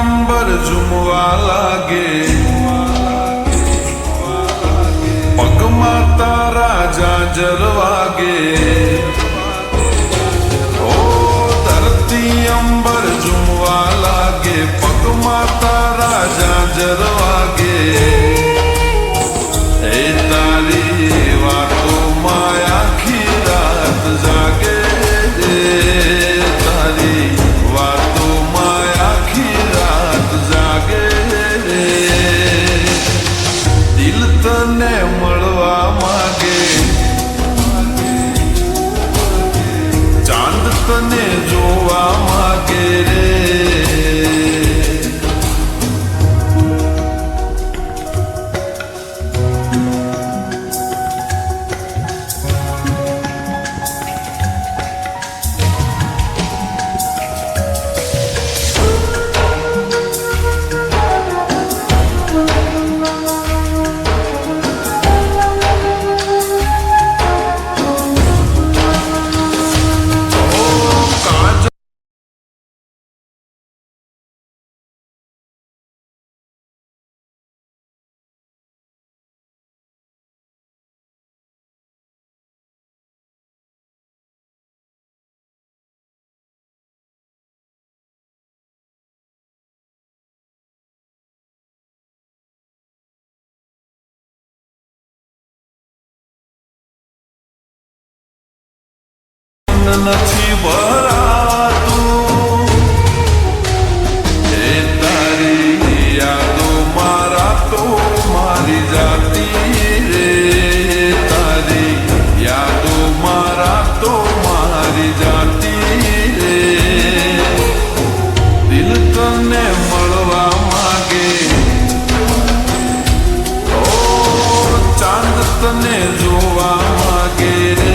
અંબર ઝૂમવા લાગે, પગમાં તારા ઝાંઝર વાગે. ઓ ધરતી અંબર ઝૂમવા લાગે, પગમાં તારા ઝાંઝર વાગે. એ તારી વાતોમાં આખી રાત જાગે, તારી વાતોમાં આખી રાત જાગે. દિલ તને મળવા માંગે, ચાંદ તને જોવા માંગે રે. નથી ભરાતું, એ તારી યાદો મારા તો મારી જાતી રે. તારી યાદો મારા તો મારી જાતી રે. દિલ તને મળવા માંગે, ઓ ચાંદ તને જોવા માંગે રે.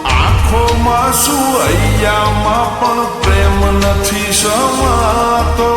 આંખોમાં શું હૈયામાં પણ પ્રેમ નથી સમાતો.